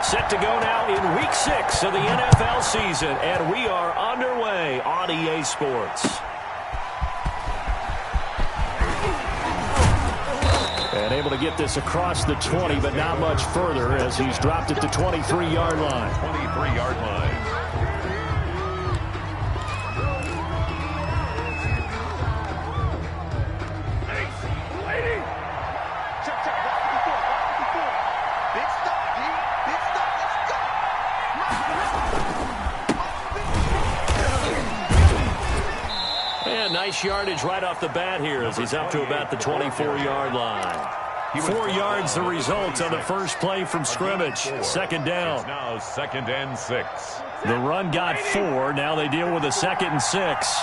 Set to go now in Week 6 of the NFL season, and we are underway on EA Sports. And able to get this across the 20, but not much further as he's dropped at the 23-yard line. 23-yard line. Nice yardage right off the bat here as he's up to about the 24-yard line. 4 yards the result on the first play from scrimmage. Second down. It's now 2nd and 6. The run got 4. Now they deal with a 2nd and 6.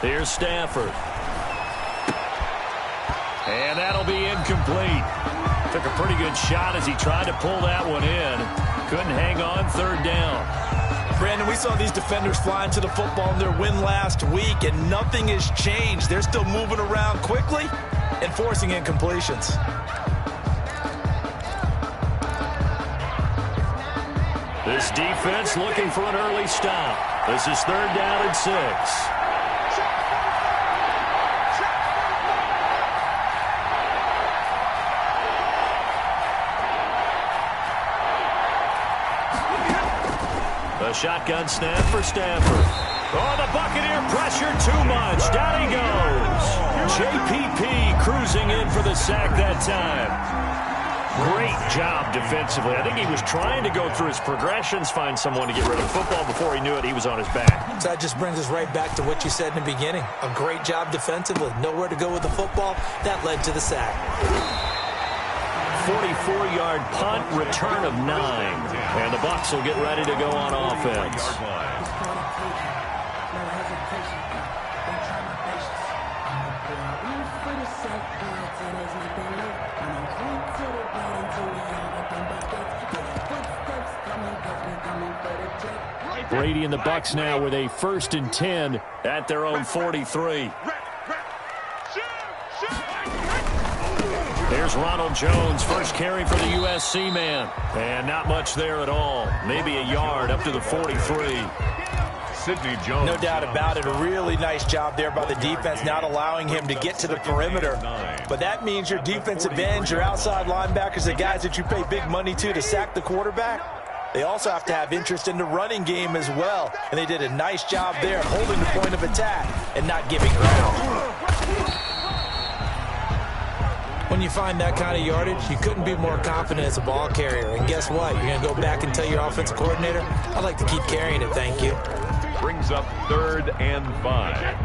Here's Stafford. And that'll be incomplete. Took a pretty good shot as he tried to pull that one in. Couldn't hang on. 3rd down. Brandon, we saw these defenders flying to the football in their win last week, and nothing has changed. They're still moving around quickly and forcing incompletions. This defense looking for an early stop. This is 3rd down and 6. A shotgun snap for Stafford. Oh, the Buccaneer pressure too much. Down he goes. JPP cruising in for the sack that time. Great job defensively. I think he was trying to go through his progressions, find someone to get rid of the football. Before he knew it, he was on his back. So that just brings us right back to what you said in the beginning. A great job defensively. Nowhere to go with the football. That led to the sack. 44-yard punt, return of 9. And the Bucs will get ready to go on offense. Brady and the Bucs now with a 1st and 10 at their own 43. There's Ronald Jones, first carry for the USC man. And not much there at all. Maybe a yard up to the 43. Sidney Jones. No doubt about it. A really nice job there by the defense, not allowing him to get to the perimeter. But that means your defensive ends, your outside linebackers, the guys that you pay big money to sack the quarterback, they also have to have interest in the running game as well. And they did a nice job there holding the point of attack and not giving ground. When you find that kind of yardage, you couldn't be more confident as a ball carrier. And guess what? You're going to go back and tell your offensive coordinator, I'd like to keep carrying it, thank you. Brings up 3rd and 5.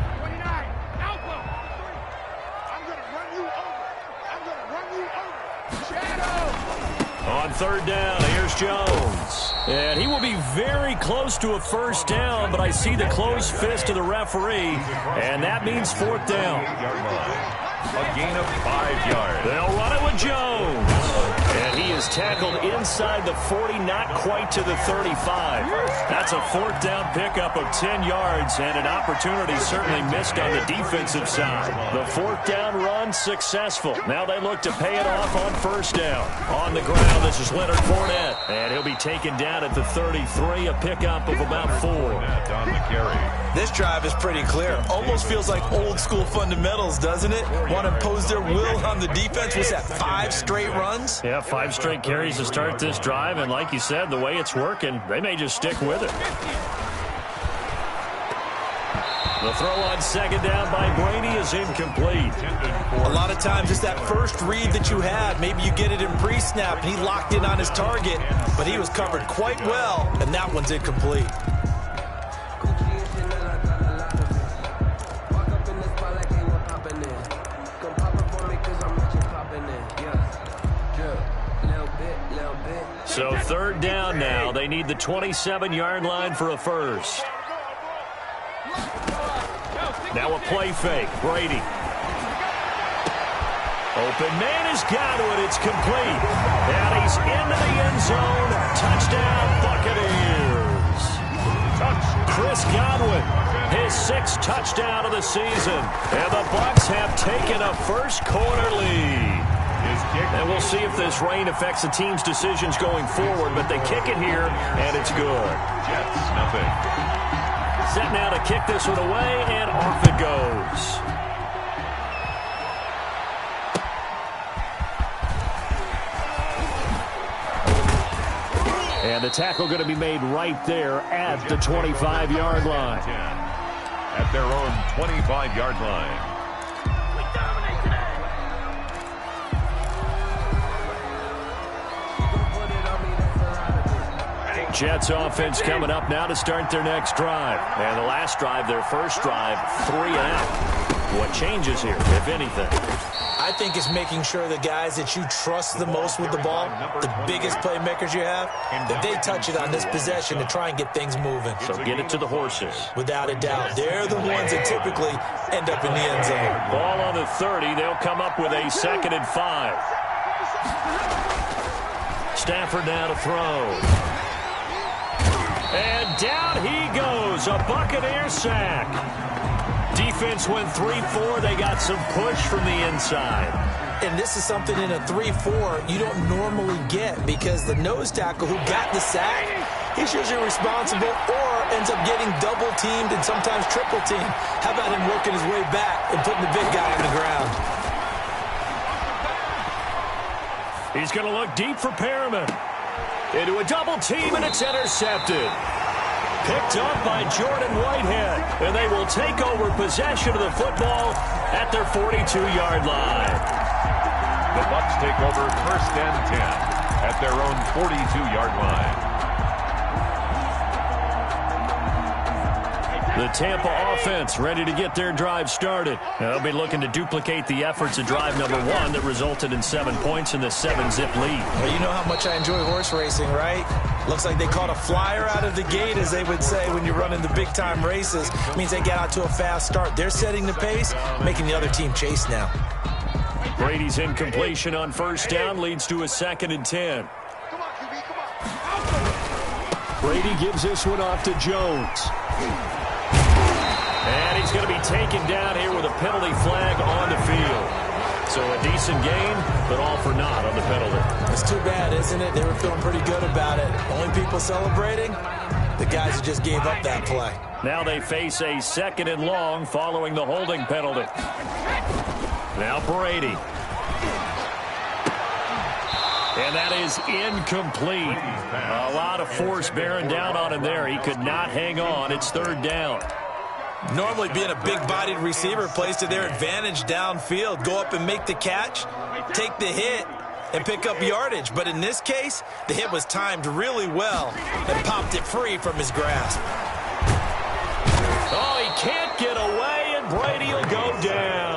On 3rd down, here's Jones. And he will be very close to a 1st down, but I see the closed fist of the referee, and that means 4th down. A gain of 5 yards. They'll run it with Jones. And he is tackled inside the 40, not quite to the 35. That's a 4th down pickup of 10 yards, and an opportunity certainly missed on the defensive side. The 4th down run successful. Now they look to pay it off on 1st down. On the ground, this is Leonard Fournette. And he'll be taken down at the 33, a pickup of about 4. On the carry. This drive is pretty clear. Almost feels like old school fundamentals, doesn't it? Want to impose their will on the defense. Was that 5 straight runs? Yeah, 5 straight carries to start this drive, and like you said, the way it's working, they may just stick with it. The throw on 2nd down by Brady is incomplete. A lot of times it's that first read that you have. Maybe you get it in pre-snap, and he locked in on his target, but he was covered quite well, and that one's incomplete. So 3rd down now. They need the 27-yard line for a 1st. Now a play fake. Brady. Open man has got it. It's complete. And he's into the end zone. Touchdown, Buccaneers. Chris Godwin, his 6th touchdown of the season. And the Bucs have taken a first-quarter lead. And we'll see if this rain affects the team's decisions going forward, but they kick it here, and it's good. Jets, nothing. Set now to kick this one away, and off it goes. And the tackle going to be made right there at the 25-yard line. At their own 25-yard line. Jets offense coming up now to start their next drive. And the last drive, their first drive, 3 and out. What changes here, if anything? I think it's making sure the guys that you trust the most with the ball, the biggest playmakers you have, that they touch it on this possession to try and get things moving. So get it to the horses. Without a doubt. They're the ones that typically end up in the end zone. Ball on the 30. They'll come up with a 2nd and 5. Stafford now to throw. And down he goes. A Buccaneer sack. Defense went 3-4. They got some push from the inside. And this is something in a 3-4 you don't normally get because the nose tackle who got the sack, he's usually responsible or ends up getting double-teamed and sometimes triple-teamed. How about him working his way back and putting the big guy on the ground? He's going to look deep for Perriman. Into a double team, and it's intercepted. Picked up by Jordan Whitehead, and they will take over possession of the football at their 42-yard line. The Bucs take over 1st and 10 at their own 42-yard line. The Tampa offense ready to get their drive started. They'll be looking to duplicate the efforts of drive number 1 that resulted in 7 points in the 7-zip lead. Well, you know how much I enjoy horse racing, right? Looks like they caught a flyer out of the gate, as they would say when you're running the big-time races. It means they get out to a fast start. They're setting the pace, making the other team chase now. Brady's incompletion on 1st down leads to a 2nd and 10. Brady gives this one off to Jones. And he's going to be taken down here with a penalty flag on the field. So a decent gain, but all for naught on the penalty. It's too bad, isn't it? They were feeling pretty good about it. Only people celebrating, the guys who just gave up that play. Now they face a 2nd and long following the holding penalty. Now Brady. And that is incomplete. A lot of force bearing down on him there. He could not hang on. It's 3rd down. Normally being a big-bodied receiver plays to their advantage downfield. Go up and make the catch, take the hit, and pick up yardage. But in this case, the hit was timed really well and popped it free from his grasp. Oh, he can't get away, and Brady will go down.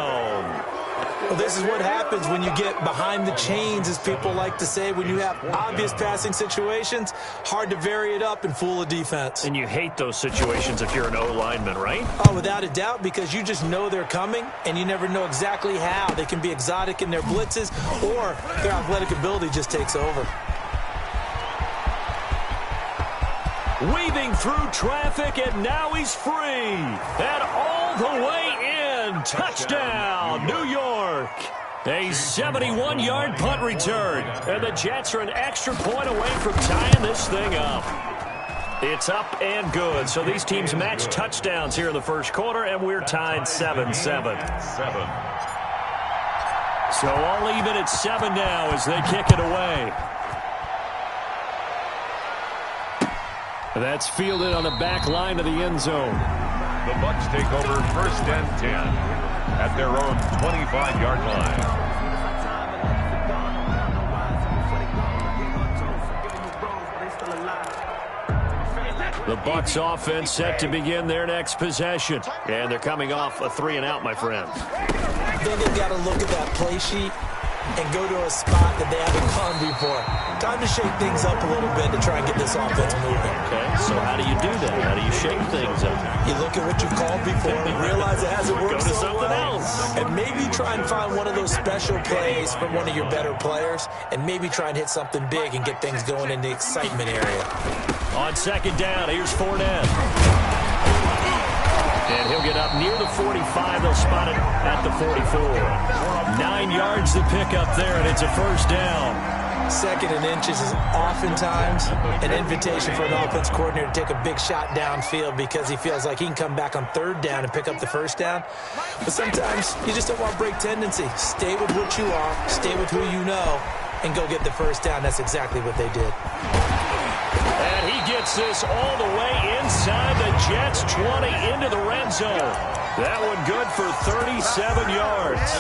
Well, this is what happens when you get behind the chains, as people like to say. When you have obvious passing situations, hard to vary it up and fool a defense. And you hate those situations if you're an O-lineman, right? Oh, without a doubt, because you just know they're coming, and you never know exactly how. They can be exotic in their blitzes, or their athletic ability just takes over. Weaving through traffic, and now he's free. And all the way in. Touchdown, New York. A 71-yard punt return. And the Jets are an extra point away from tying this thing up. It's up and good. So these teams match touchdowns here in the first quarter, and we're tied 7-7. So all even at 7 now as they kick it away. That's fielded on the back line of the end zone. The Bucs take over 1st and 10 at their own 25-yard line. The Bucs offense set to begin their next possession. And they're coming off a 3-and-out, my friend. I think they've got to look at that play sheet and go to a spot that they haven't gone before. Time to shake things up a little bit to try and get this offense moving. Okay, so how do you do that? How do you shake things up? You look at what you've called before and realize it hasn't worked Go to so something well. else. And maybe try and find one of those special plays from one of your better players, and maybe try and hit something big and get things going in the excitement area. On 2nd down, here's Fournette. And he'll get up near the 45. They'll spot it at the 44. 9 yards to pick up there, and it's a first down. 2nd and inches is oftentimes an invitation for an offense coordinator to take a big shot downfield because he feels like he can come back on 3rd down and pick up the first down. But sometimes you just don't want break tendency. Stay with what you are, stay with who you know, and go get the first down. That's exactly what they did. And he gets this all the way inside the Jets' 20 into the red zone. That one good for 37 yards.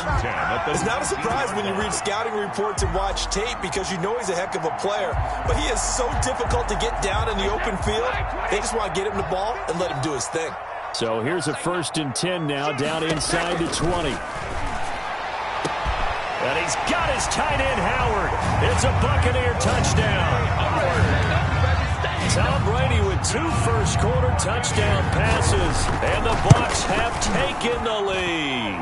It's not a surprise when you read scouting reports and watch tape because you know he's a heck of a player. But he is so difficult to get down in the open field. They just want to get him the ball and let him do his thing. So here's a 1st and 10 now, down inside the 20. And he's got his tight end, Howard. It's a Buccaneer touchdown. Tom Brady with 2 first-quarter touchdown passes, and the Bucs have taken the lead.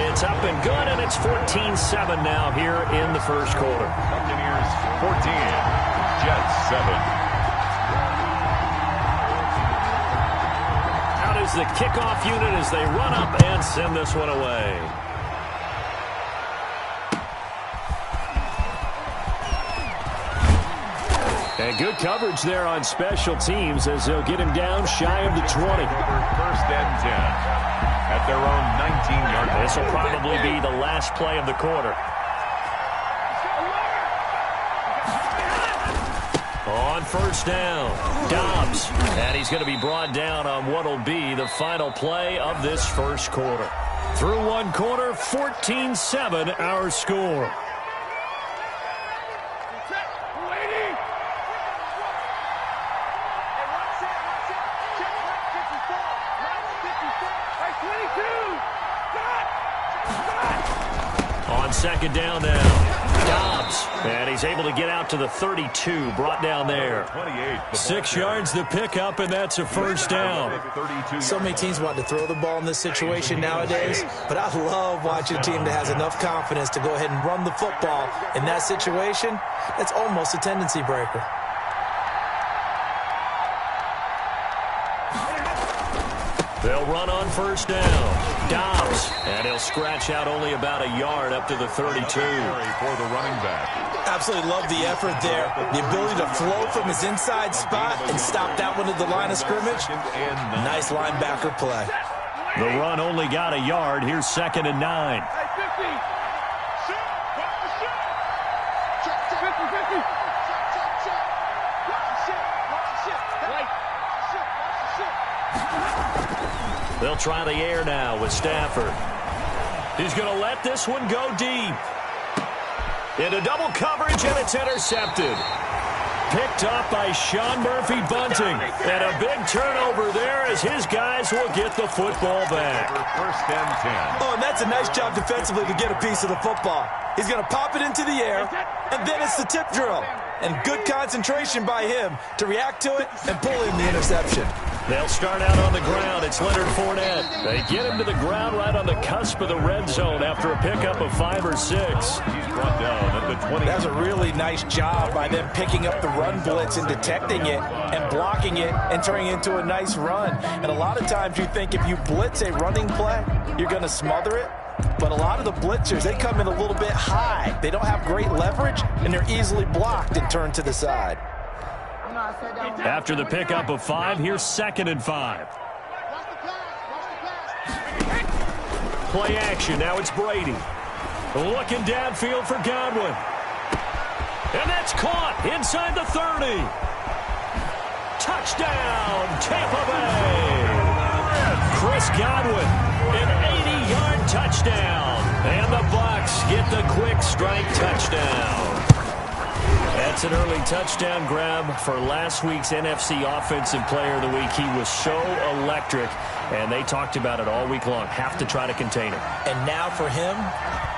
It's up and good, and it's 14-7 now here in the first quarter. Buccaneers 14, Jets 7. Out is the kickoff unit as they run up and send this one away. And good coverage there on special teams as they'll get him down shy of the 20. 1st and 10 at their own 19-yard line. This will probably be the last play of the quarter. On 1st down, Dobbs. And he's going to be brought down on what will be the final play of this first quarter. Through 1 quarter, 14-7 our score. On 2nd down now, Dobbs. And he's able to get out to the 32, brought down there. 6 yards to pick up, and that's a first down. So many teams want to throw the ball in this situation nowadays, but I love watching a team that has enough confidence to go ahead and run the football. In that situation, that's almost a tendency breaker. They'll run on 1st down. Dobbs. And he'll scratch out only about a yard up to the 32. For the running back. Absolutely love the effort there. The ability to flow from his inside spot and stop that one at the line of scrimmage. Nice linebacker play. The run only got a yard. Here's 2nd and 9. They'll try the air now with Stafford. He's going to let this one go deep. Into double coverage, and it's intercepted. Picked up by Sean Murphy-Bunting. And a big turnover there as his guys will get the football back. 1st and 10. Oh, and that's a nice job defensively to get a piece of the football. He's going to pop it into the air, and then it's the tip drill. And good concentration by him to react to it and pull in the interception. They'll start out on the ground. It's Leonard Fournette. They get him to the ground right on the cusp of the red zone after a pickup of 5 or 6. He's brought down at the 20. That's a really nice job by them picking up the run blitz and detecting it and blocking it and turning it into a nice run. And a lot of times you think if you blitz a running play, you're going to smother it. But a lot of the blitzers, they come in a little bit high. They don't have great leverage, and they're easily blocked and turned to the side. After the pickup of 5, here's 2nd and 5. Play action. Now it's Brady. Looking downfield for Godwin. And that's caught inside the 30. Touchdown, Tampa Bay. Chris Godwin, an 80-yard touchdown. And the Bucs get the quick strike touchdown. That's an early touchdown grab for last week's NFC Offensive Player of the Week. He was so electric, and they talked about it all week long. Have to try to contain him. And now for him,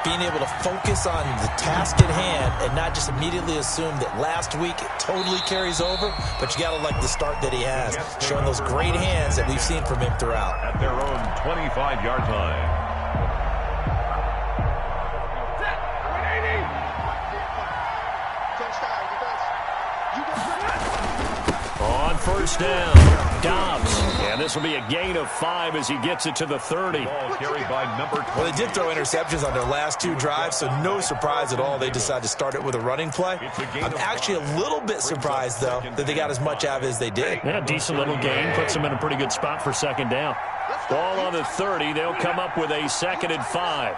being able to focus on the task at hand and not just immediately assume that last week it totally carries over, but you got to like the start that he has, showing those great hands that we've seen from him throughout. At their own 25-yard line. On 1st down, Dobbs. And this will be a gain of 5 as he gets it to the 30. Ball carried by number 20. Well, they did throw interceptions on their last 2 drives, so no surprise at all they decided to start it with a running play. I'm actually a little bit surprised, though, that they got as much out of it as they did. Yeah, decent little gain. Puts them in a pretty good spot for second down. Ball on the 30. They'll come up with a 2nd and 5.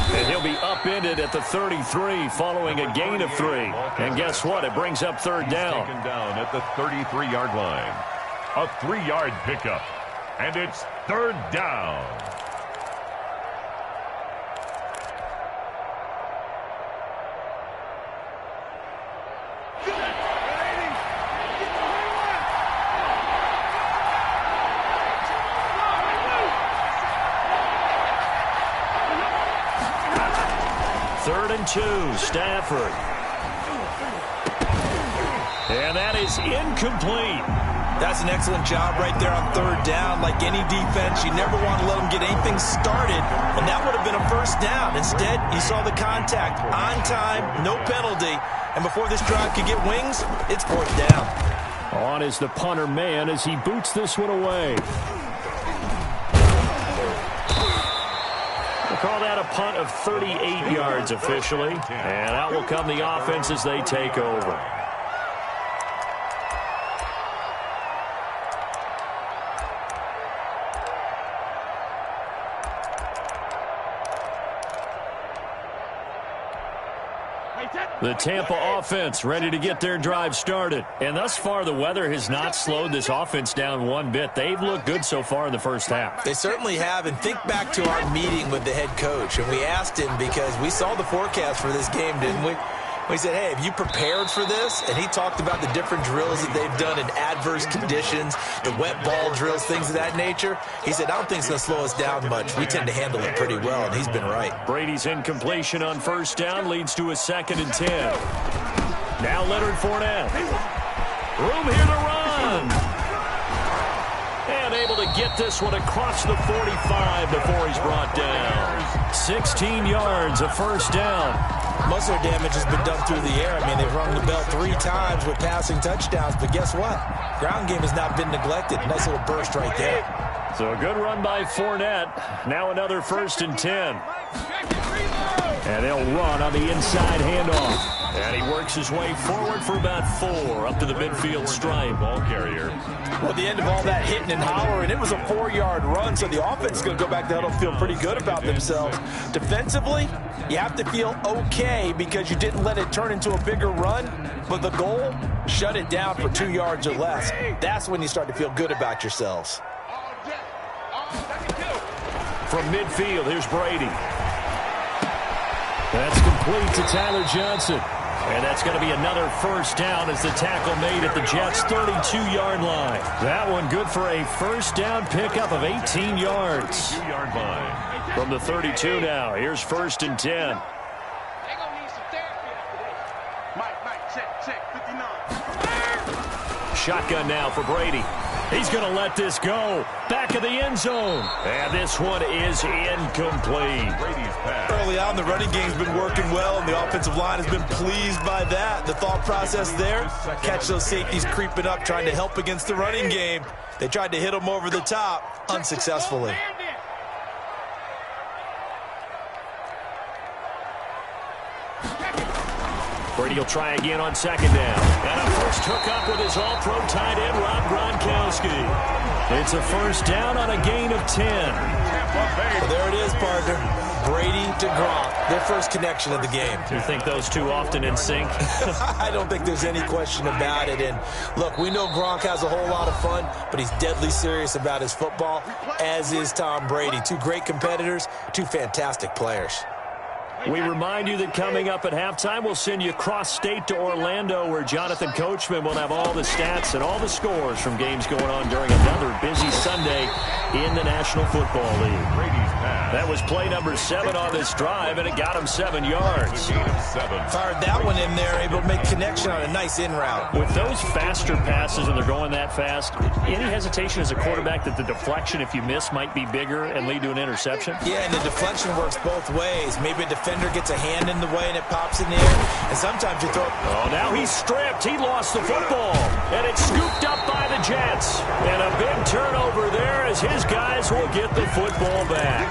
And he'll be upended at the 33 following a gain of 3. And guess what? It brings up 3rd down. Taken down at the 33-yard line. A 3-yard pickup. And it's 3rd down. Third and 2, Stafford. And that is incomplete. That's an excellent job right there on 3rd down. Like any defense, you never want to let them get anything started, and that would have been a 1st down. Instead, you saw the contact on time, no penalty, and before this drive could get wings, it's 4th down. On is the punter man as he boots this one away. Call that a punt of 38 yards officially. And out will come the offense as they take over. The Tampa offense ready to get their drive started. And thus far, the weather has not slowed this offense down one bit. They've looked good so far in the first half. They certainly have. And think back to our meeting with the head coach. And we asked him because we saw the forecast for this game, didn't we? We said, hey, have you prepared for this? And he talked about the different drills that they've done in adverse conditions, the wet ball drills, things of that nature. He said, I don't think it's going to slow us down much. We tend to handle it pretty well, and he's been right. Brady's incompletion on 1st down leads to a 2nd and 10. Now Leonard Fournette. Room here to run. And able to get this one across the 45 before he's brought down. 16 yards, a 1st down. Most of their damage has been done through the air. I mean, they've rung the bell 3 times with passing touchdowns, but guess what? Ground game has not been neglected. Nice little burst right there. So a good run by Fournette. Now another 1st and 10. And they'll run on the inside handoff. And he works his way forward for about 4 up to the midfield stripe. Ball carrier. Well, the end of all that hitting and hollering, it was a 4-yard run, so the offense is going to go back to huddle, feel pretty good about themselves. Defensively, you have to feel okay because you didn't let it turn into a bigger run, but the goal, shut it down for 2 yards or less. That's when you start to feel good about yourselves. From midfield, here's Brady. That's complete to Tyler Johnson. And that's going to be another 1st down as the tackle made at the Jets' 32-yard line. That one good for a 1st down pickup of 18 yards. 2-yard line. From the 32 now, here's 1st and 10. Shotgun now for Brady. He's going to let this go. Back of the end zone. And this one is incomplete. Brady's pass. Early on, the running game's been working well, and the offensive line has been pleased by that. The thought process there, catch those safeties creeping up, trying to help against the running game. They tried to hit them over the top, unsuccessfully. Brady will try again on 2nd down. And a first hookup with his all-pro tight end, Rob Gronkowski. It's a 1st down on a gain of 10. Well, there it is, partner. Brady to Gronk, their first connection of the game. Do you think those two often in sync? I don't think there's any question about it. And look, we know Gronk has a whole lot of fun, but he's deadly serious about his football, as is Tom Brady. 2 great competitors, 2 fantastic players. We remind you that coming up at halftime, we'll send you cross-state to Orlando, where Jonathan Coachman will have all the stats and all the scores from games going on during another busy Sunday in the National Football League. Brady's pass. That was play number 7 on this drive, and it got him 7 yards. Fired that one in there, able to make connection on a nice in route. With those faster passes, when they're going that fast, any hesitation as a quarterback that the deflection, if you miss, might be bigger and lead to an interception? Yeah, and the deflection works both ways. Maybe a defender gets a hand in the way and it pops in the air, and sometimes you throw it. Oh, now he's stripped. He lost the football, and it's scooped up by the Jets. And a big turnover there as his guys will get the football back.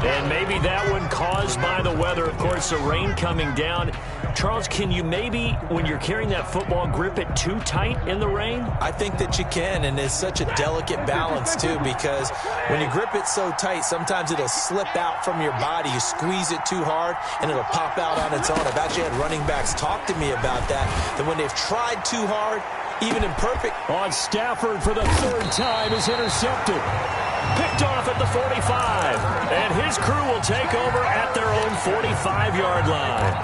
And maybe that one caused by the weather. Of course, the rain coming down. Charles, can you maybe, when you're carrying that football, grip it too tight in the rain? I think that you can, and it's such a delicate balance, too, because when you grip it so tight, sometimes it'll slip out from your body. You squeeze it too hard, and it'll pop out on its own. I've actually had running backs talk to me about that when they've tried too hard, even imperfect. On Stafford for the 3rd time is intercepted. Picked off at the 45. And his crew will take over at their own 45-yard line.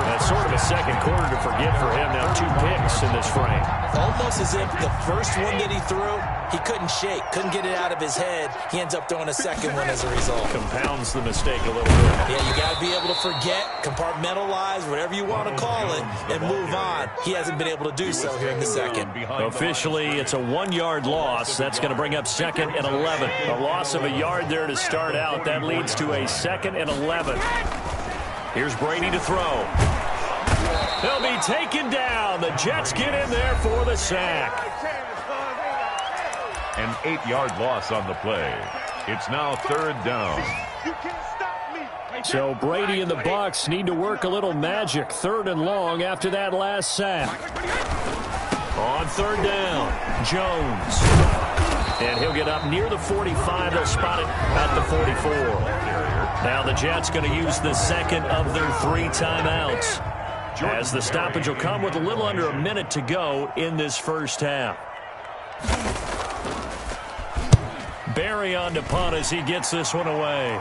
That's sort of a second quarter to forget for him. Now 2 picks in this frame. Almost as if the first one that he threw, he couldn't shake, couldn't get it out of his head. He ends up throwing a second one as a result. Compounds the mistake a little bit. Yeah, you got to be able to forget, compartmentalize, whatever you want to call it, and move on. He hasn't been able to do so here in the second. Officially, it's a 1-yard loss. That's going to bring up 2nd and 11. A loss of a yard there to start out. That leads to a 2nd and 11. Here's Brady to throw. He'll be taken down. The Jets get in there for the sack. An 8-yard loss on the play. It's now 3rd down. So Brady and the Bucs need to work a little magic. 3rd and long after that last sack. On 3rd down, Jones. And he'll get up near the 45. They'll spot it at the 44. Now the Jets going to use the 2nd of their 3 timeouts, as the stoppage will come with a little under a minute to go in this first half. Barry on to punt as he gets this one away.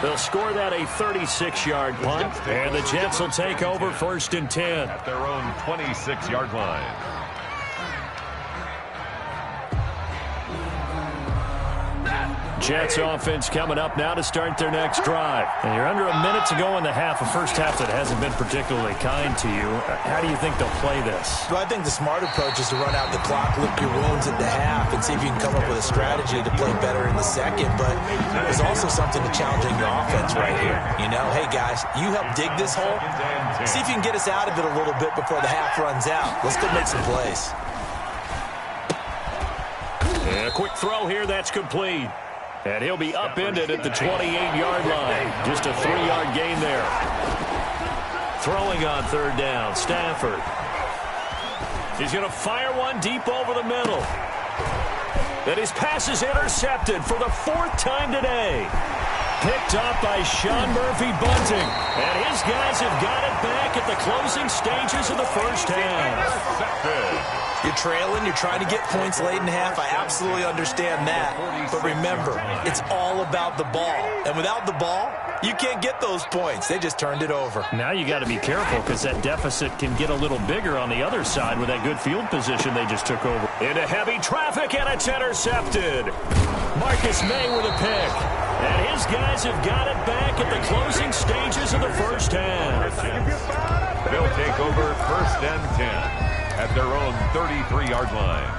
They'll score that a 36-yard punt, and the Jets will take over 1st and 10. At their own 26-yard line. Jets offense coming up now to start their next drive. And you're under a minute to go in the half, a first half that hasn't been particularly kind to you. How do you think they'll play this? Well, I think the smart approach is to run out the clock, lick your wounds at the half, and see if you can come up with a strategy to play better in the second. But there's also something to challenging your offense right here. You know, hey, guys, you help dig this hole. See if you can get us out of it a little bit before the half runs out. Let's go make some plays. And a quick throw here, that's complete. And he'll be upended at the 28-yard line. Just a 3-yard gain there. Throwing on 3rd down, Stafford. He's going to fire one deep over the middle. And his pass is intercepted for the 4th time today. Picked up by Sean Murphy-Bunting. And his guys have got it back at the closing stages of the first half. You're trailing, you're trying to get points late in half. I absolutely understand that. But remember, it's all about the ball. And without the ball, you can't get those points. They just turned it over. Now you got to be careful because that deficit can get a little bigger on the other side with that good field position they just took over. Into heavy traffic, and it's intercepted. Marcus May with a pick. And his guys have got it back at the closing stages of the first half. They'll take over 1st and 10. At their own 33-yard line.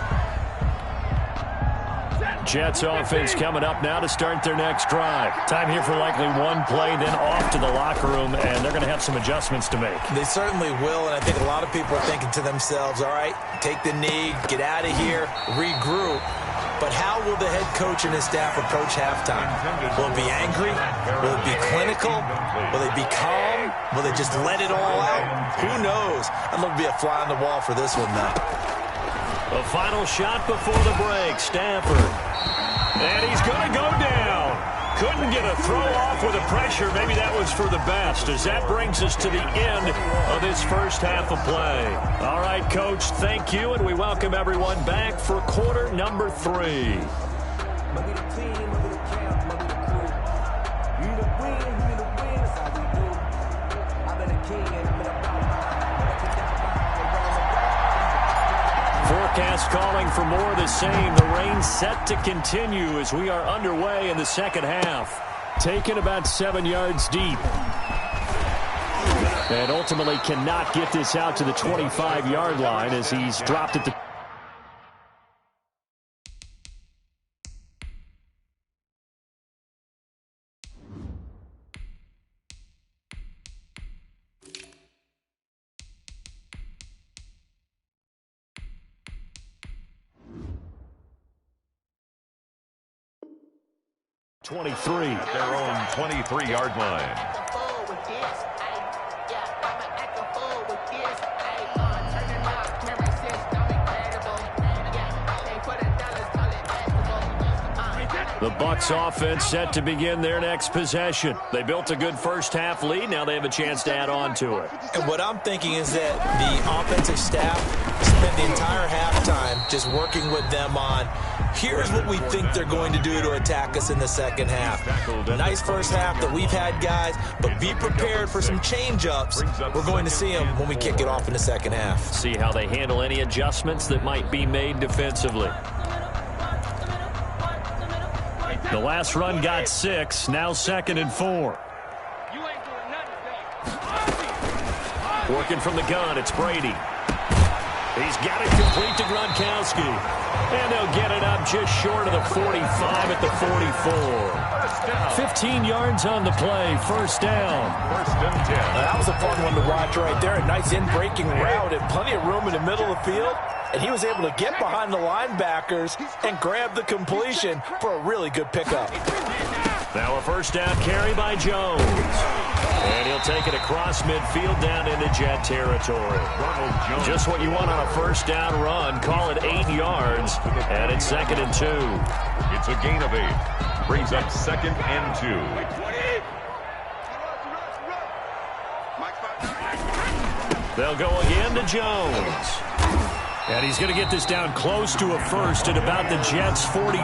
Jets offense coming up now to start their next drive. Time here for likely one play, then off to the locker room, and they're going to have some adjustments to make. They certainly will, and I think a lot of people are thinking to themselves, all right, take the knee, get out of here, regroup. But how will the head coach and his staff approach halftime? Will it be angry? Will it be clinical? Will they be calm? Will they just let it all out? Who knows? I'd love to be a fly on the wall for this one, though. The final shot before the break, Stafford. And he's going to go down. Couldn't get a throw off with the pressure. Maybe that was for the best, as that brings us to the end of this first half of play. All right, Coach, thank you, and we welcome everyone back for quarter number 3. For forecast calling for more of the same. The rain set to continue as we are underway in the second half. Taken about 7 yards deep. And ultimately cannot get this out to the 25-yard line as he's dropped it to... At their own 23-yard line. The Bucs offense set to begin their next possession. They built a good first-half lead. Now they have a chance to add on to it. And what I'm thinking is that the offensive staff spent the entire halftime just working with them on, here's what we think they're going to do to attack us in the second half. Nice first half that we've had, guys, but be prepared for some change-ups. We're going to see them when we kick it off in the second half. See how they handle any adjustments that might be made defensively. The last run got 6, now 2nd and 4. Working from the gun, it's Brady. He's got it complete to Gronkowski. And they'll get it up just short of the 45 at the 44. 15 yards on the play, first down. First and 10. That was a fun one to watch right there. A nice in-breaking route and plenty of room in the middle of the field. And he was able to get behind the linebackers and grab the completion for a really good pickup. Now a first down carry by Jones. And he'll take it across midfield down into Jet territory. Just what you want on a first down run. Call it 8 yards. And it's 2nd and 2. It's a gain of 8. Brings up 2nd and 2. They'll go again to Jones. And he's going to get this down close to a first at about the Jets' 42.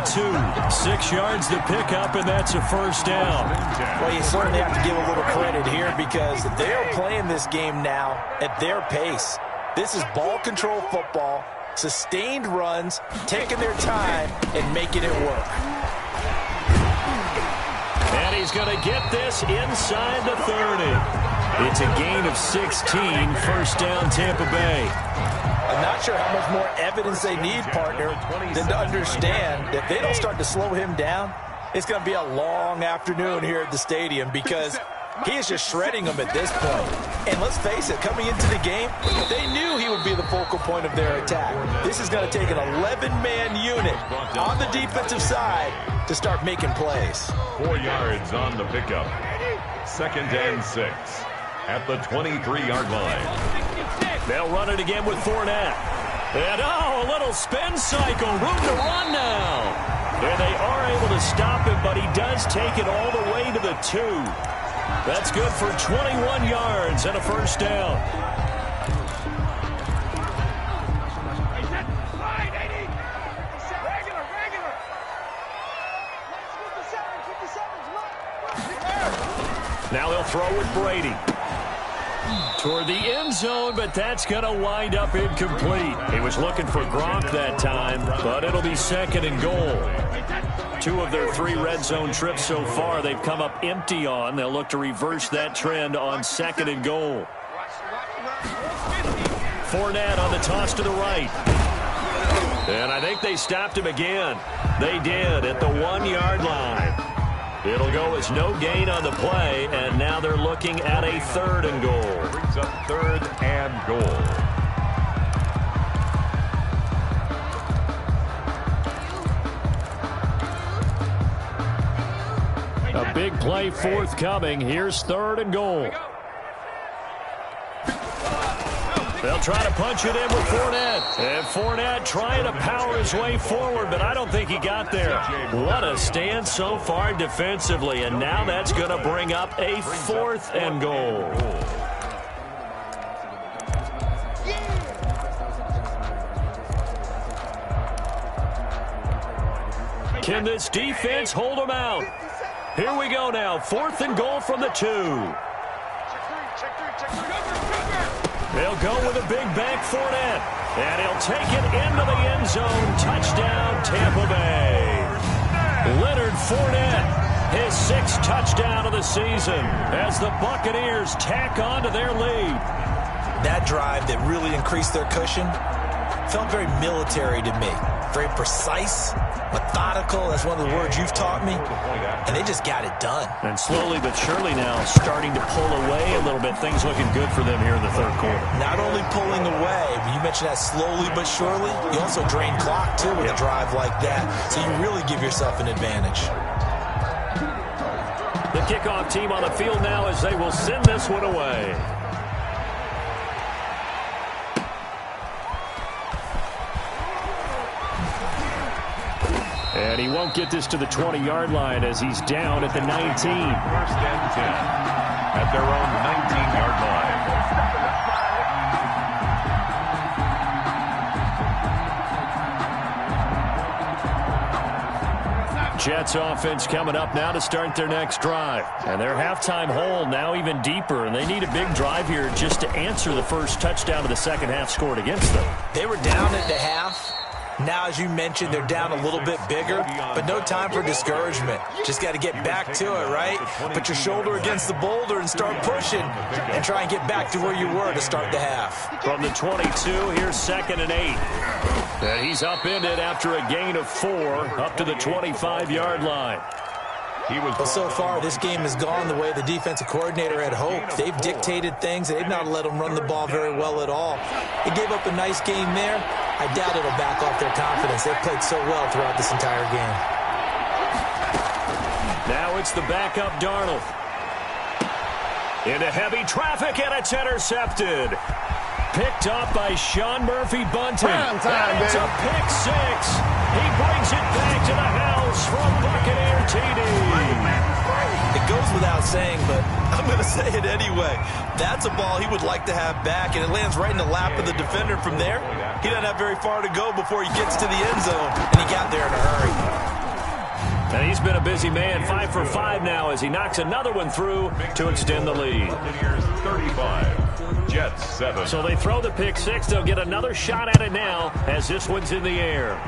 6 yards to pick up, and that's a first down. Well, you certainly have to give a little credit here because they are playing this game now at their pace. This is ball control football, sustained runs, taking their time, and making it work. And he's going to get this inside the 30. It's a gain of 16, first down Tampa Bay. I'm not sure how much more evidence they need, partner, than to understand that if they don't start to slow him down, it's going to be a long afternoon here at the stadium because he is just shredding them at this point. And let's face it, coming into the game, they knew he would be the focal point of their attack. This is going to take an 11-man unit on the defensive side to start making plays. 4 yards on the pickup. 2nd and 6 at the 23-yard line. They'll run it again with Fournette. And, a little spin cycle. Room to run now. And they are able to stop him, but he does take it all the way to the 2. That's good for 21 yards and a first down. Now they'll throw with Brady. Toward the end zone, but that's going to wind up incomplete. He was looking for Gronk that time, but it'll be 2nd and goal. 2 of their 3 red zone trips so far they've come up empty on. They'll look to reverse that trend on 2nd and goal. Fournette on the toss to the right. And I think they stopped him again. They did at the 1-yard line. It'll go as no gain on the play, and now they're looking at a 3rd and goal. Brings up 3rd and goal. A big play forthcoming. Here's 3rd and goal. They'll try to punch it in with Fournette. And Fournette trying to power his way forward, but I don't think he got there. What a stand so far defensively, and now that's going to bring up a 4th and goal. Can this defense hold them out? Here we go now. 4th and goal from the 2. They'll go with a big bank Fournette. And he'll take it into the end zone. Touchdown, Tampa Bay. Leonard Fournette, his 6th touchdown of the season as the Buccaneers tack on to their lead. That drive that really increased their cushion felt very military to me. Very precise, methodical. That's one of the words you've taught me. And they just got it done. And slowly but surely now starting to pull away a little bit. Things looking good for them here in the third quarter. Not only pulling away, but you mentioned that slowly but surely. You also drain clock, too, with a drive like that. So you really give yourself an advantage. The kickoff team on the field now as they will send this one away. And he won't get this to the 20-yard line as he's down at the 19. 1st and 10 at their own 19-yard line. Jets offense coming up now to start their next drive. And their halftime hole now even deeper. And they need a big drive here just to answer the first touchdown of the second half scored against them. They were down at the half. Now, as you mentioned, they're down a little bit bigger, but no time for discouragement. Just got to get back to it, right? Put your shoulder against the boulder and start pushing and try and get back to where you were to start the half. From the 22, here's 2nd and 8. And he's upended after a gain of 4 up to the 25-yard line. Well, so far, this game has gone the way the defensive coordinator had hoped. They've dictated things, and they've not let them run the ball very well at all. They gave up a nice game there. I doubt it'll back off their confidence. They've played so well throughout this entire game. Now it's the backup Darnold. Into heavy traffic, and it's intercepted. Picked up by Sean Murphy-Bunting. And it's a pick 6. He brings it back to the house from Buccaneer TD. It goes without saying, but I'm going to say it anyway. That's a ball he would like to have back, and it lands right in the lap of the defender from there. He doesn't have very far to go before he gets to the end zone, and he got there in a hurry. And he's been a busy man, 5 for 5 now as he knocks another one through to extend the lead. 35, Jets 7. So they throw the pick 6. They'll get another shot at it now as this one's in the air.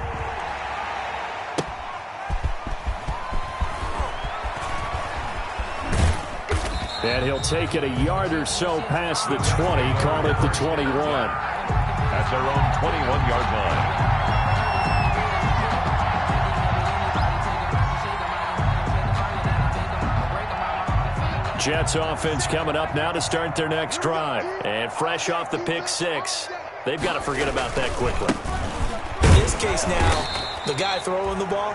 And he'll take it a yard or so past the 20, call it the 21. At their own 21-yard line. Jets offense coming up now to start their next drive. And fresh off the pick 6, they've got to forget about that quickly. In this case now, the guy throwing the ball,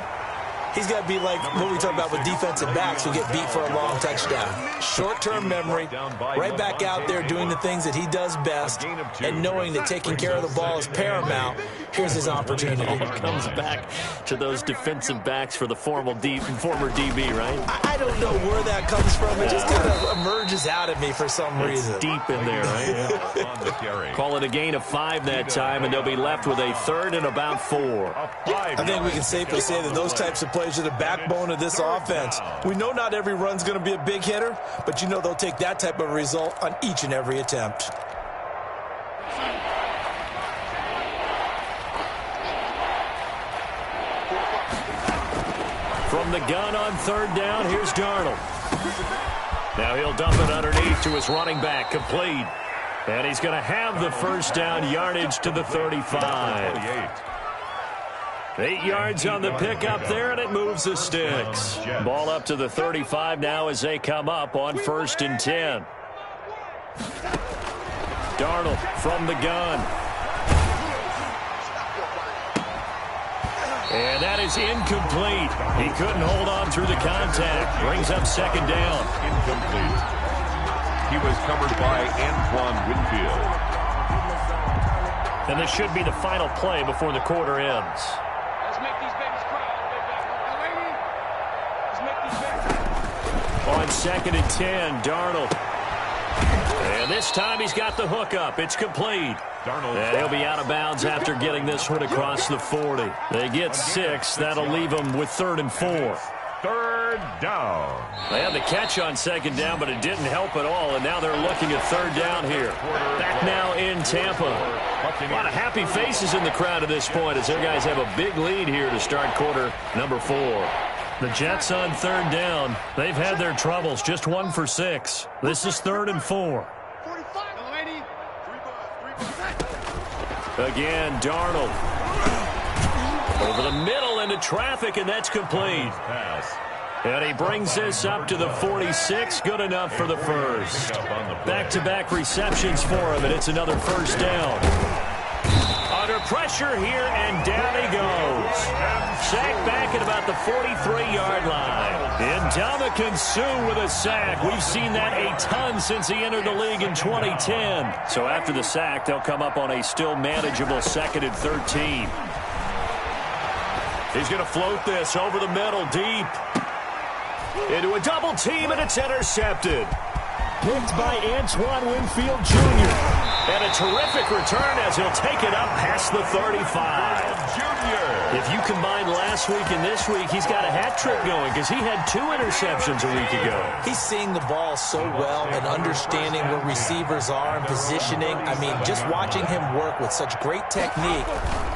he's got to be like what we talk about with defensive backs who get beat for a long touchdown. Short-term memory, right back out there doing the things that he does best, and knowing that taking care of the ball is paramount. Here's his opportunity. It comes back to those defensive backs for the former DB, right? I don't know where that comes from. It just kind of emerges out at me for some reason. It's deep in there, right? Yeah. Call it a gain of 5 that time, and they'll be left with a 3rd and about 4. I think we can safely say that those types of plays are the backbone of this offense. We know not every run's going to be a big hitter, but you know they'll take that type of result on each and every attempt. From the gun on 3rd down, here's Darnold. Now he'll dump it underneath to his running back, complete. And he's going to have the first down yardage to the 35. 8 yards on the pickup there, and it moves the sticks. Ball up to the 35 now as they come up on 1st and 10. Darnold from the gun. And that is incomplete. He couldn't hold on through the contact. Brings up 2nd down. Incomplete. He was covered by Antoine Winfield. And this should be the final play before the quarter ends. Let's make these babies cry. Let's make these babies. On 2nd and 10, Darnold. And this time he's got the hook up. It's complete. And he'll be out of bounds after getting this one across the 40. They get 6. That'll leave them with 3rd and 4. third down. They had the catch on second down, but it didn't help at all, and now they're looking at third down here. Back now in Tampa. A lot of happy faces in the crowd at this point as their guys have a big lead here to start quarter number 4. The Jets on third down. They've had their troubles, just 1 for 6. This is 3rd and 4. Again, Darnold. Over the middle into traffic, and that's complete. And he brings this up to the 46. Good enough for the first. Back-to-back receptions for him, and it's another first down. Under pressure here, and down he goes. Sacked back at about the 43-yard line. Ndamukong Suh with a sack. We've seen that a ton since he entered the league in 2010. So after the sack, they'll come up on a still manageable 2nd and 13. He's going to float this over the middle, deep. Into a double team, and it's intercepted. Picked by Antoine Winfield Jr. And a terrific return as he'll take it up past the 35. If you combine last week and this week, he's got a hat trick going because he had 2 interceptions a week ago. He's seeing the ball so well and understanding where receivers are and positioning. I mean, just watching him work with such great technique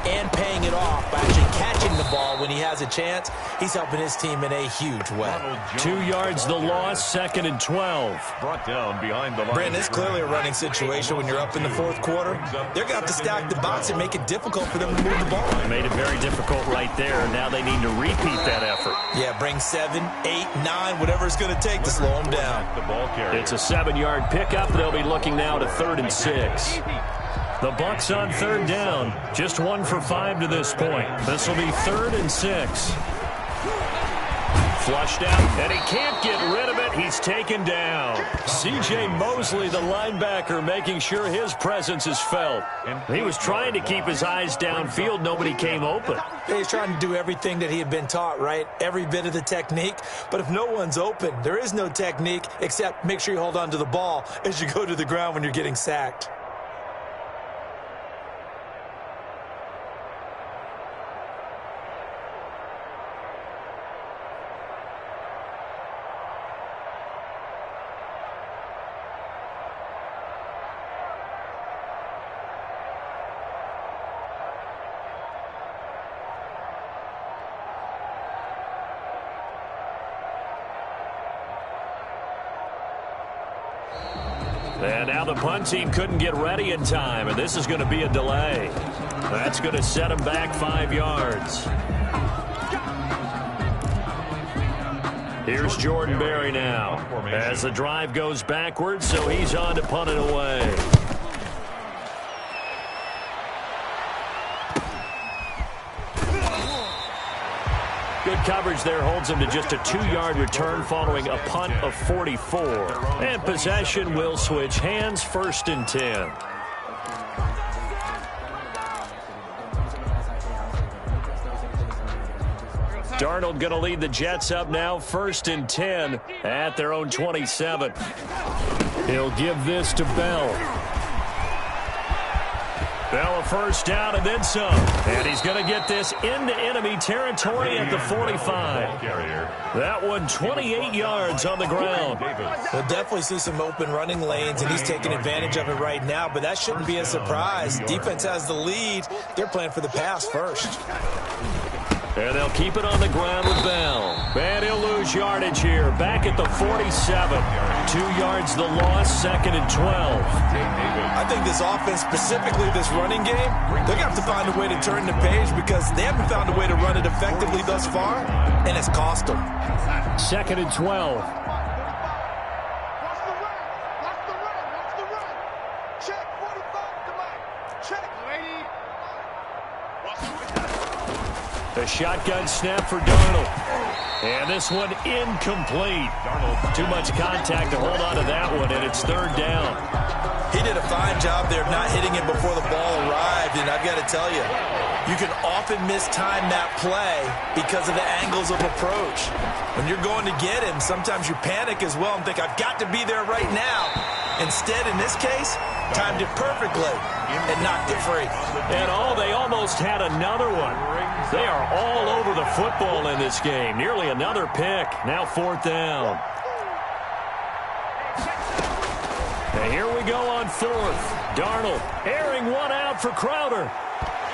and paying it off by actually catching the ball when he has a chance, he's helping his team in a huge way. 2 yards the loss, 2nd and 12. Brought down behind the line. Brandon, it's clearly a running situation when you're up in the 4th quarter. They're going to have to stack the box and make it difficult for them to move the ball. Made it very difficult right there. Now they need to repeat that effort. Yeah, bring 7, 8, 9, whatever it's going to take to slow them down. The ball carrier. It's a 7-yard pickup. They'll be looking now to 3rd and 6. The Bucks on third down. Just 1 for 5 to this point. This will be 3rd and 6. Flushed out, and he can't get rid of it. He's taken down. C.J. Mosley, the linebacker, making sure his presence is felt. He was trying to keep his eyes downfield. Nobody came open. He's trying to do everything that he had been taught, right? Every bit of the technique. But if no one's open, there is no technique except make sure you hold on to the ball as you go to the ground when you're getting sacked. And now the punt team couldn't get ready in time, and this is going to be a delay. That's going to set them back 5 yards. Here's Jordan Berry now as the drive goes backwards, so he's on to punt it away. Good coverage there holds him to just a 2-yard return following a punt of 44. And possession will switch hands, 1st and 10. Darnold going to lead the Jets up now, 1st and 10 at their own 27. He'll give this to Bell. Bell a first down and then some. And he's going to get this into enemy territory at the 45. That one 28 yards on the ground. We'll definitely see some open running lanes, and he's taking advantage of it right now, but that shouldn't be a surprise. Defense has the lead. They're playing for the pass first. And they'll keep it on the ground with Bell. And he'll lose yardage here. Back at the 47. 2 yards the loss, 2nd and 12. I think this offense, specifically this running game, they're going to have to find a way to turn the page because they haven't found a way to run it effectively thus far, and it's cost them. 2nd and 12. A shotgun snap for Darnold. And this one incomplete. Too much contact to hold on to that one, and it's 3rd down. He did a fine job there of not hitting it before the ball arrived, and I've got to tell you, you can often mistime that play because of the angles of approach. When you're going to get him, sometimes you panic as well and think, I've got to be there right now. Instead, in this case, timed it perfectly and knocked it free. And they almost had another one. They are all over the football in this game. Nearly another pick. Now 4th down. And here we go on 4th. Darnold airing one out for Crowder.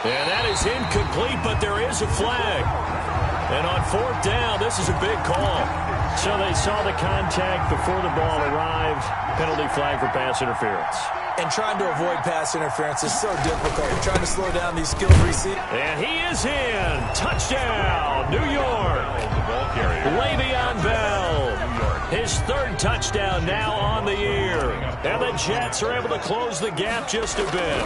And that is incomplete, but there is a flag. And on 4th down, this is a big call. So they saw the contact before the ball arrived. Penalty flag for pass interference. And trying to avoid pass interference is so difficult. You're trying to slow down these skilled receivers. And he is in. Touchdown, New York. Le'Veon Bell. His 3rd touchdown now on the year. And the Jets are able to close the gap just a bit.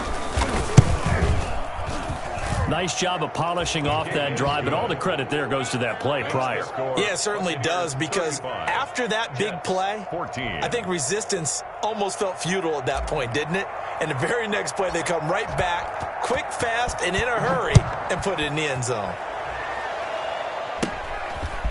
Nice job of polishing off that drive, but all the credit there goes to that play prior. Yeah, it certainly does, because after that big play, I think resistance almost felt futile at that point, didn't it? And the very next play, they come right back, quick, fast, and in a hurry, and put it in the end zone.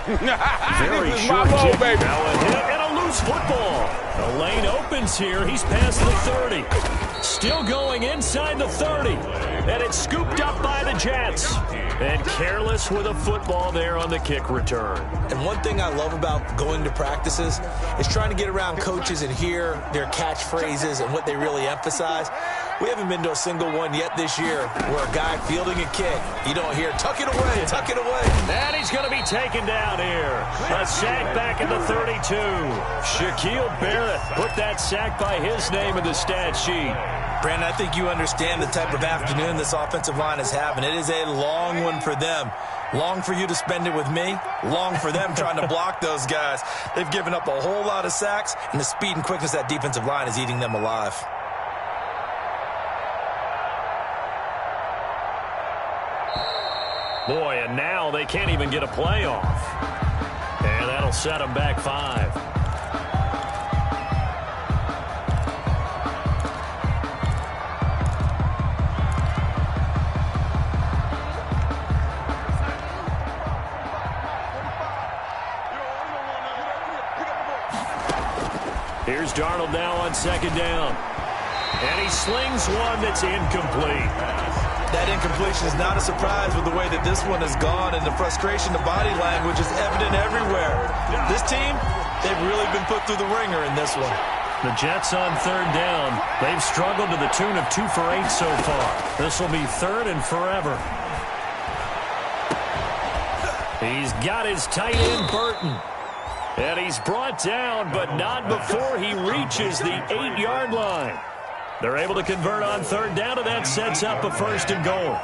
Very short kick. Baby. Now a hit and a loose football. The lane opens here. He's past the 30. Still going inside the 30. And it's scooped up by the Jets. And careless with a football there on the kick return. And one thing I love about going to practices is trying to get around coaches and hear their catchphrases and what they really emphasize. We haven't been to a single one yet this year where a guy fielding a kick, you don't hear, tuck it away, tuck it away. And he's going to be taken down here. A sack back at the 32. Shaquille Barrett put that sack by his name in the stat sheet. Brandon, I think you understand the type of afternoon this offensive line is having. It is a long one for them. Long for you to spend it with me. Long for them trying to block those guys. They've given up a whole lot of sacks, and the speed and quickness of that defensive line is eating them alive. Boy, and now they can't even get a play off. And that'll set them back 5. Here's Darnold now on 2nd down. And he slings one that's incomplete. That incompletion is not a surprise with the way that this one has gone, and the frustration, the body language is evident everywhere. This team, they've really been put through the ringer in this one. The Jets on 3rd down. They've struggled to the tune of 2 for 8 so far. This will be 3rd and forever. He's got his tight end, Burton. And he's brought down, but not before he reaches the 8-yard line. They're able to convert on 3rd down, and that sets up a 1st and goal.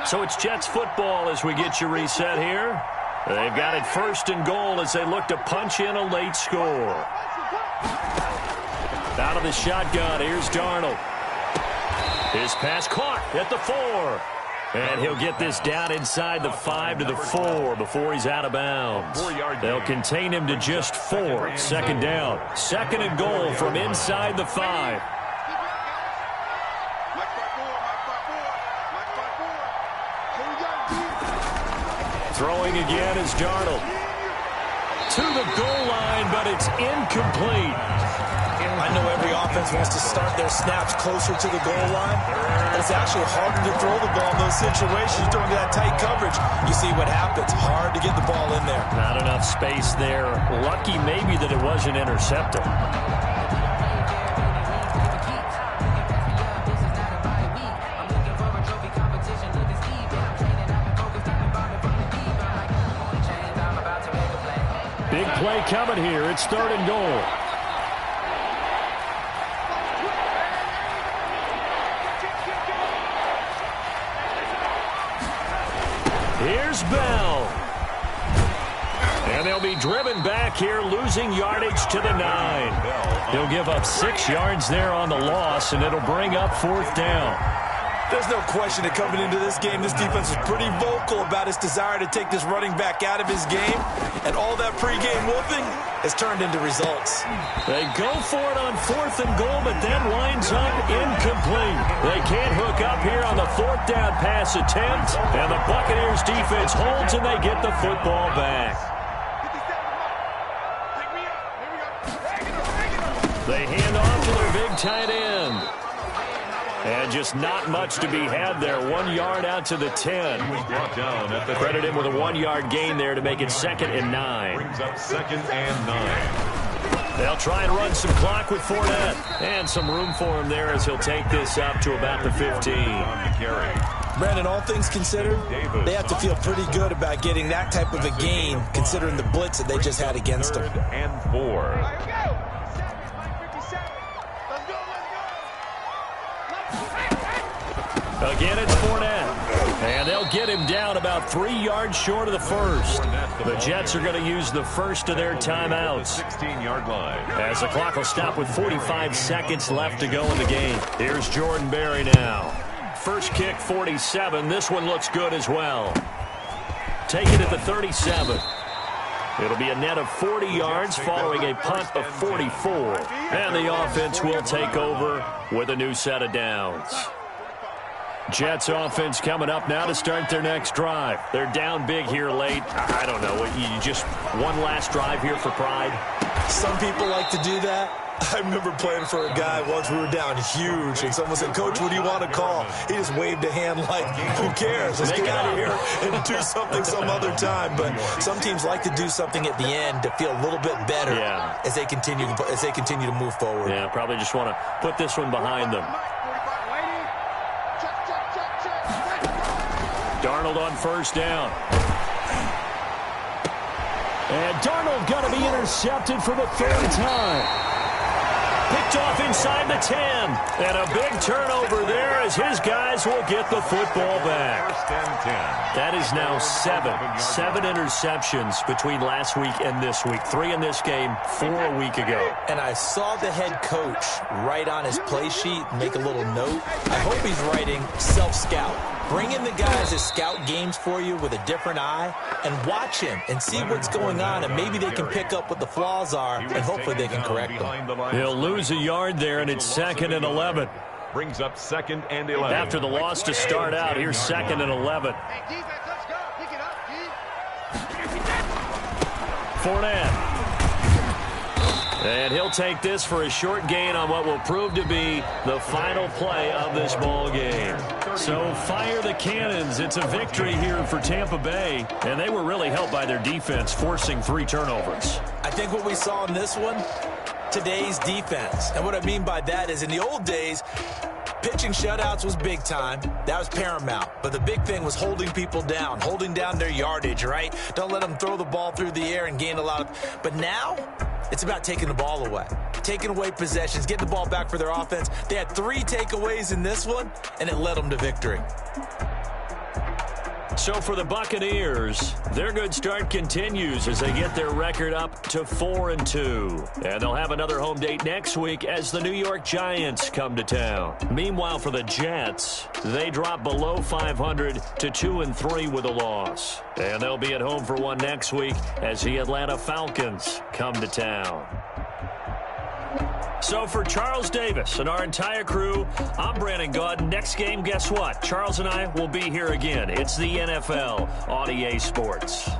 So it's Jets football as we get you reset here. They've got it 1st and goal as they look to punch in a late score. Out of the shotgun, here's Darnold. His pass caught at the 4. And he'll get this down inside the 5 to the 4 before he's out of bounds. They'll contain him to just 4. 2nd down. 2nd and goal from inside the 5. Throwing again is Darnold. To the goal line, but it's incomplete. I know every offense wants to start their snaps closer to the goal line, but it's actually harder to throw the ball in those situations during that tight coverage. You see what happens. Hard to get the ball in there. Not enough space there. Lucky maybe that it wasn't intercepted. Big play coming here. It's 3rd and goal. Here's Bell. And they'll be driven back here, losing yardage to the 9. He'll give up 6 yards there on the loss, and it'll bring up 4th down. There's no question that coming into this game, this defense is pretty vocal about its desire to take this running back out of his game, and all that pregame whooping has turned into results. They go for it on 4th and goal, but then winds up incomplete. They can't hook up here on the 4th down pass attempt, and the Buccaneers defense holds and they get the football back. They hand off to their big tight end. And just not much to be had there. 1 yard out to the 10. Credit him with a 1-yard gain there to make it 2nd and 9. Brings up 2nd and 9. They'll try and run some clock with Fournette. And some room for him there as he'll take this up to about the 15. Brandon, all things considered, they have to feel pretty good about getting that type of a gain considering the blitz that they just had against them. 3rd and 4. Again, it's Fournette. And they'll get him down about 3 yards short of the first. The Jets are going to use the first of their timeouts. 16-yard line. As the clock will stop with 45 seconds left to go in the game. Here's Jordan Berry now. First kick, 47. This one looks good as well. Take it at the 37. It'll be a net of 40 yards following a punt of 44. And the offense will take over with a new set of downs. Jets offense coming up now to start their next drive. They're down big here late. I don't know. You just one last drive here for pride? Some people like to do that. I remember playing for a guy once. We were down huge, and someone said, "Coach, what do you want to call?" He just waved a hand like, "Who cares? Let's get out of here and do something some other time." But some teams like to do something at the end to feel a little bit better as they continue to move forward. Yeah, probably just want to put this one behind them. Darnold on first down. And Darnold going to be intercepted for the 3rd time. Picked off inside the 10. And a big turnover there as his guys will get the football back. 1st and 10. That is now 7 interceptions between last week and this week. 3 in this game, 4 a week ago. And I saw the head coach write on his play sheet, make a little note. I hope he's writing self-scout. Bring in the guys that scout games for you with a different eye and watch him and see what's going on, and maybe they can pick up what the flaws are, and hopefully they can correct them. He'll lose a yard there, and it's 2nd and 11. Brings up 2nd and 11. After the loss to start out, here's 2nd and 11. Fournette. And he'll take this for a short gain on what will prove to be the final play of this ball game. So fire the cannons. It's a victory here for Tampa Bay. And they were really helped by their defense, forcing 3 turnovers. I think what we saw in this one, today's defense. And what I mean by that is in the old days, pitching shutouts was big time. That was paramount. But the big thing was holding people down, holding down their yardage, right? Don't let them throw the ball through the air and gain a lot of... But now, it's about taking the ball away. Taking away possessions, getting the ball back for their offense. They had 3 takeaways in this one, and it led them to victory. So for the Buccaneers, their good start continues as they get their record up to 4-2. And they'll have another home date next week as the New York Giants come to town. Meanwhile, for the Jets, they drop below 500 to 2-3 with a loss. And they'll be at home for one next week as the Atlanta Falcons come to town. So for Charles Davis and our entire crew, I'm Brandon Gaudin. Next game, guess what? Charles and I will be here again. It's the NFL on EA Sports.